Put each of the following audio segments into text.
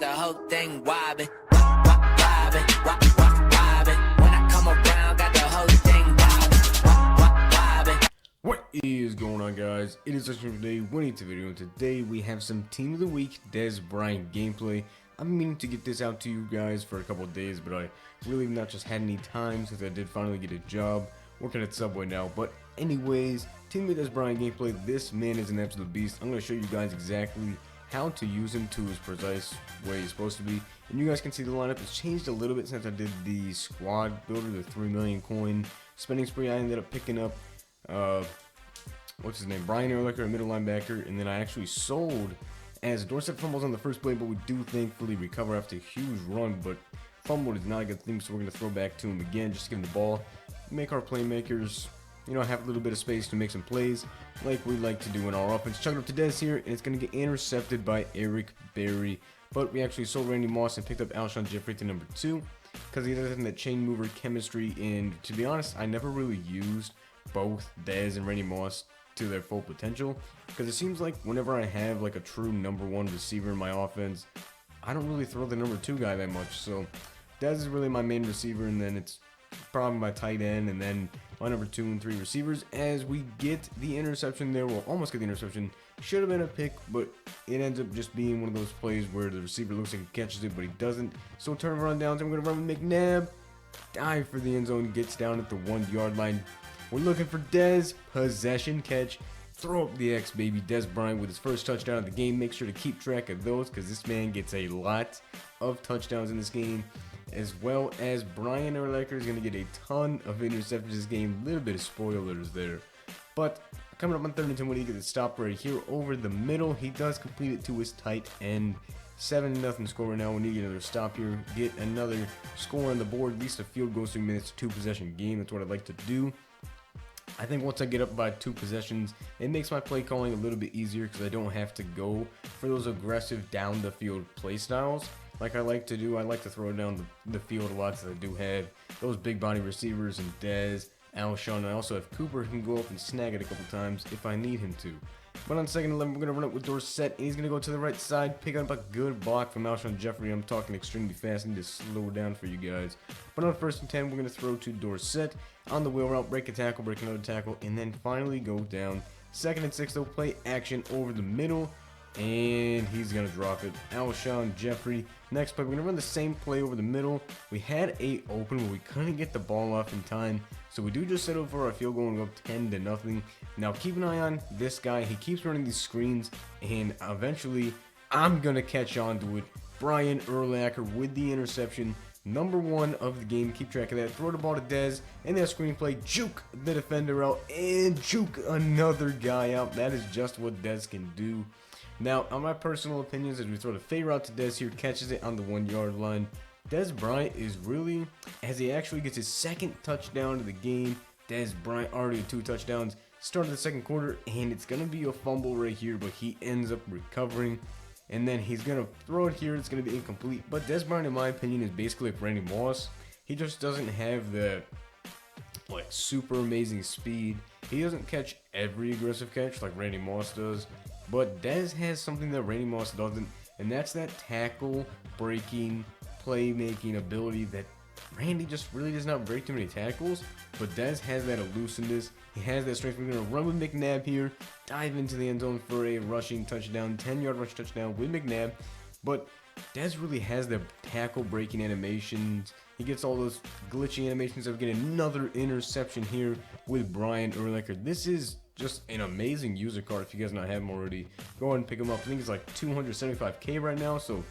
The whole thing wobbin', wobbin', wobbin'. When I come around, got the whole thing wobbin'. What is going on, guys? It is Urlacher today, winning to video, and today we have some Team of the Week Dez Bryant gameplay. I've been meaning to get this out to you guys for a couple of days, but I really have not just had any time since I did finally get a job working at Subway now. But anyways, Team of the Dez Bryant gameplay. This man is an absolute beast. I'm going to show you guys exactly how to use him to his precise way he's supposed to be. And you guys can see the lineup has changed a little bit since I did the squad builder, the 3 million coin spending spree. I ended up picking up what's his name, Brian Urlacher, a middle linebacker, and then I actually sold as Dorsett fumbles on the first play, but we do thankfully recover after a huge run. But fumble is not a good thing, so we're going to throw back to him again, just to give him the ball, make our playmakers, you know, have a little bit of space to make some plays like we like to do in our offense. Chuck it up to Dez here, and it's going to get intercepted by Eric Berry. But we actually sold Randy Moss and picked up Alshon Jeffrey to number 2 because he doesn't have that chain mover chemistry. And to be honest, I never really used both Dez and Randy Moss to their full potential, because it seems like whenever I have like a true number 1 receiver in my offense, I don't really throw the number 2 guy that much. So Dez is really my main receiver, and then it's probably my tight end, and then my number 2 and 3 receivers. As we get the interception there, we'll almost get the interception. Should have been a pick, but it ends up just being one of those plays where the receiver looks like he catches it, but he doesn't. So turn run downs. I'm going to run with McNabb, dive for the end zone, gets down at the 1-yard line. We're looking for Dez, possession catch, throw up the X, baby. Dez Bryant with his first touchdown of the game. Make sure to keep track of those, because this man gets a lot of touchdowns in this game, as well as Brian Urlacher is going to get a ton of interceptions this game. Little bit of spoilers there. But coming up on 3rd and 10, when he gets a stop right here over the middle, he does complete it to his tight end. 7-0 score right now. We need another stop here, get another score on the board, at least a field goal, 3 minutes, 2-possession game. That's what I'd like to do. I think once I get up by 2 possessions, it makes my play calling a little bit easier, because I don't have to go for those aggressive down the field play styles like I like to do. I like to throw down the field a lot, so I do have those big body receivers and Dez, Alshon. I also have Cooper who can go up and snag it a couple times if I need him to. But on 2nd and 11, we're going to run it with Dorsett, and he's going to go to the right side, pick up a good block from Alshon Jeffrey. I'm talking extremely fast. I need to slow down for you guys. But on 1st and 10, we're going to throw to Dorsett on the wheel route, break a tackle, break another tackle, and then finally go down. 2nd and 6, though, play action over the middle, and he's going to drop it. Alshon Jeffrey. Next play, we're going to run the same play over the middle. We had 8 open, but we couldn't get the ball off in time, so we do just settle for our field goal and go up 10-0. Now keep an eye on this guy. He keeps running these screens, and eventually I'm going to catch on to it. Brian Urlacher with the interception. Number 1 of the game. Keep track of that. Throw the ball to Dez, and that screenplay, juke the defender out, and juke another guy out. That is just what Dez can do. Now, on my personal opinions, as we throw the fade route to Dez here, catches it on the 1-yard line. Dez Bryant is really, as he actually gets his 2nd touchdown of the game. Dez Bryant already had 2 touchdowns. Started the 2nd quarter, and it's going to be a fumble right here, but he ends up recovering. And then he's going to throw it here. It's going to be incomplete. But Dez Bryant, in my opinion, is basically like Randy Moss. He just doesn't have the like super amazing speed. He doesn't catch every aggressive catch like Randy Moss does. But Dez has something that Randy Moss doesn't, and that's that tackle, breaking, playmaking ability that Randy just really does not break too many tackles. But Dez has that elusiveness. He has that strength. We're going to run with McNabb here, dive into the end zone for a rushing touchdown, 10-yard rush touchdown with McNabb. But Dez really has the tackle breaking animations. He gets all those glitchy animations. So we get another interception here with Brian Urlacher. This is just an amazing user card. If you guys not have him already, go ahead and pick him up. I think it's like 275k right now, so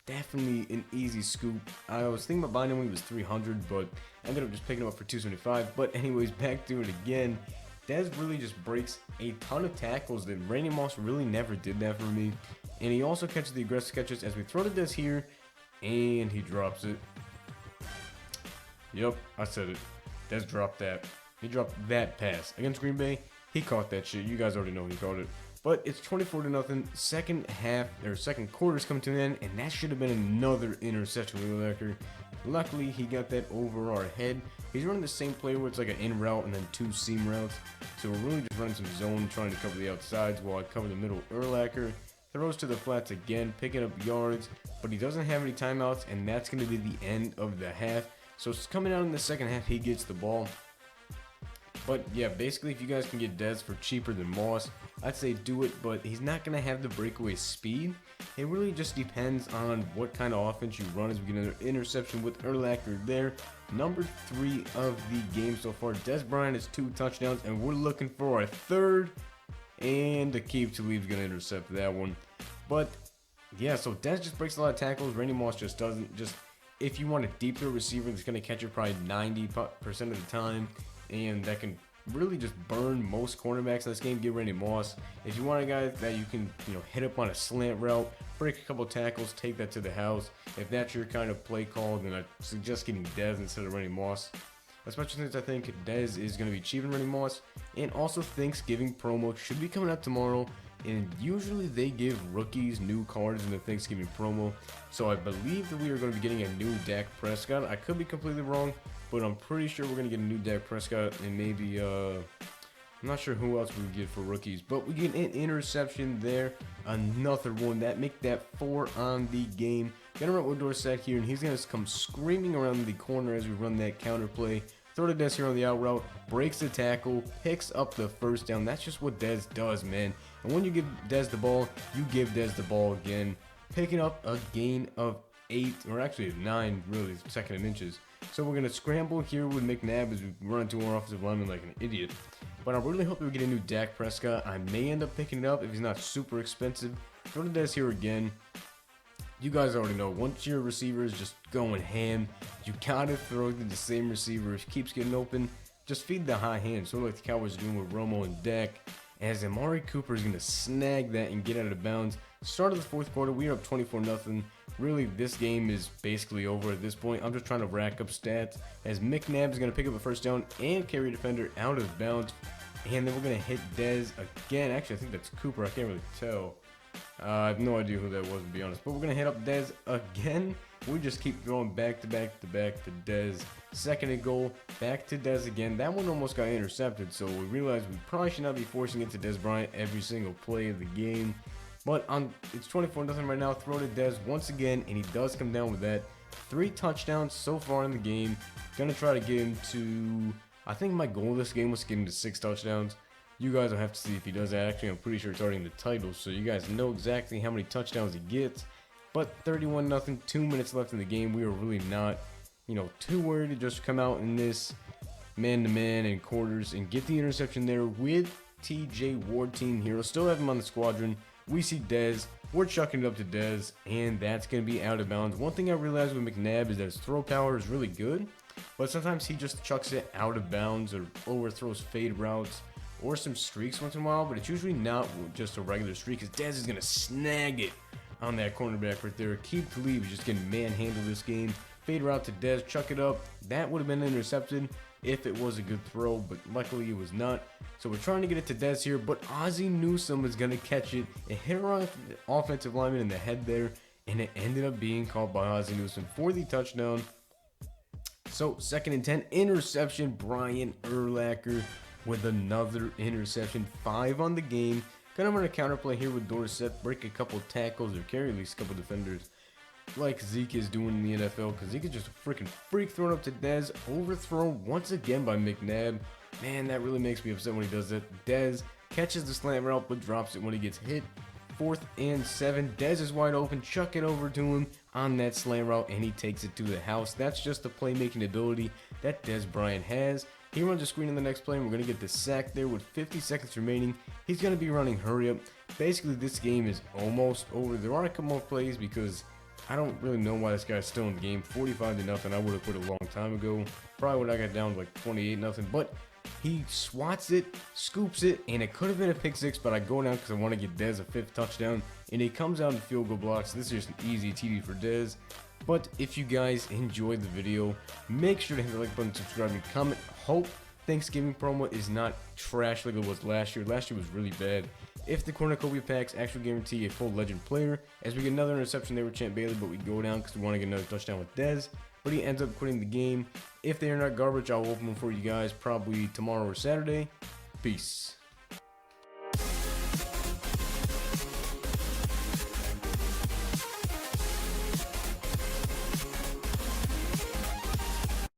definitely an easy scoop. I was thinking about buying him when he was 300, but I ended up just picking him up for 275. But anyways, back to it again. Dez really just breaks a ton of tackles that Randy Moss really never did that for me. And he also catches the aggressive catches as we throw to Dez here, and he drops it. Yep, I said it. Dez dropped that. He dropped that pass against Green Bay. He caught that shit. You guys already know he caught it. But it's 24-0. Second quarter's coming to an end, and that should have been another interception with Urlacher. Luckily, he got that over our head. He's running the same play where it's like an in route and then 2 seam routes. So we're really just running some zone, trying to cover the outsides while I cover the middle. Urlacher throws to the flats again, picking up yards, but he doesn't have any timeouts, and that's going to be the end of the half. So it's coming out in the second half, he gets the ball. But yeah, basically if you guys can get Dez for cheaper than Moss, I'd say do it, but he's not going to have the breakaway speed. It really just depends on what kind of offense you run, as we get another interception with Urlacher there. Number 3 of the game so far. Dez Bryant has 2 touchdowns, and we're looking for a third, and Aqib Talib's going to intercept that one. But yeah, so Dez just breaks a lot of tackles. Randy Moss just doesn't. Just if you want a deep throw receiver that's going to catch it probably 90% of the time, and that can really just burn most cornerbacks in this game, get Randy Moss. If you want a guy that you can, hit up on a slant route, break a couple tackles, take that to the house, if that's your kind of play call, then I suggest getting Dez instead of Randy Moss. Especially since I think Dez is going to be cheaper than Randy Moss. And also Thanksgiving promo should be coming out tomorrow. And usually they give rookies new cards in the Thanksgiving promo. So I believe that we are going to be getting a new Dak Prescott. I could be completely wrong, but I'm pretty sure we're going to get a new Dak Prescott, and maybe, I'm not sure who else we would get for rookies, but we get an interception there, another one, that make that 4 on the game. Gonna run with Dorsett here, and he's going to come screaming around the corner as we run that counter play. Throw to Dez here on the out route, breaks the tackle, picks up the first down. That's just what Dez does, man. And when you give Dez the ball, you give Dez the ball again. Picking up a gain of 8, or actually 9, really, second and inches. So we're going to scramble here with McNabb as we run into our offensive lineman like an idiot. But I really hope that we get a new Dak Prescott. I may end up picking it up if he's not super expensive. Throw to Dez here again. You guys already know, once your receiver is just going ham, you gotta throw to the same receiver. If he keeps getting open, just feed the high hand, sort of like the Cowboys are doing with Romo and Dak. As Amari Cooper is going to snag that and get out of bounds. Start of the fourth quarter, we are up 24-0. Really, this game is basically over at this point. I'm just trying to rack up stats. As McNabb is going to pick up a first down and carry a defender out of bounds. And then we're going to hit Dez again. Actually, I think that's Cooper. I can't really tell. I have no idea who that was, to be honest. But we're going to hit up Dez again. We just keep going back to back to back to Dez. Second and goal, back to Dez again. That one almost got intercepted, so we realized we probably should not be forcing it to Dez Bryant every single play of the game. But it's 24-0 right now. Throw to Dez once again, and he does come down with that. 3 touchdowns so far in the game. Gonna try to get him to, I think my goal this game was to get him to 6 touchdowns. You guys will have to see if he does that. Actually, I'm pretty sure it's already in the title, so you guys know exactly how many touchdowns he gets. But 31-0, 2 minutes left in the game. We are really not, too worried to just come out in this man-to-man and quarters and get the interception there with TJ Ward, team hero. Still have him on the squadron. We see Dez. We're chucking it up to Dez, and that's going to be out of bounds. One thing I realized with McNabb is that his throw power is really good, but sometimes he just chucks it out of bounds or overthrows fade routes or some streaks once in a while, but it's usually not just a regular streak, because Dez is going to snag it on that cornerback right there. Aqib Talib is just getting manhandled this game. Fade route to Dez, chuck it up. That would have been intercepted if it was a good throw, but luckily it was not. So we're trying to get it to Dez here, but Ozzie Newsome is going to catch it. It hit our offensive lineman in the head there, and it ended up being called by Ozzie Newsome for the touchdown. So 2nd and 10, interception. Brian Urlacher with another interception. 5 on the game. Gonna run a counterplay here with Dorsett, break a couple tackles or carry at least a couple defenders, like Zeke is doing in the NFL, because Zeke is just a freaking freak. Thrown up to Dez, overthrown once again by McNabb. Man, that really makes me upset when he does that. Dez catches the slant route but drops it when he gets hit. 4th and 7, Dez is wide open, chuck it over to him on that slant route, and he takes it to the house. That's just the playmaking ability that Dez Bryant has. He runs a screen in the next play, and we're going to get the sack there with 50 seconds remaining. He's going to be running hurry up. Basically, this game is almost over. There are a couple more plays because I don't really know why this guy's still in the game. 45-0, I would have quit a long time ago. Probably would have got down to like 28-0, but he swats it, scoops it, and it could have been a pick 6, but I go down because I want to get Dez a 5th touchdown, and he comes out in field goal blocks. This is just an easy TD for Dez. But if you guys enjoyed the video, make sure to hit the like button, subscribe, and comment. Hope Thanksgiving promo is not trash like it was last year. Last year was really bad. If the cornucopia packs actually guarantee a full legend player, as we get another interception there with Champ Bailey, but we go down because we want to get another touchdown with Dez, but he ends up quitting the game. If they are not garbage, I'll open them for you guys probably tomorrow or Saturday. Peace.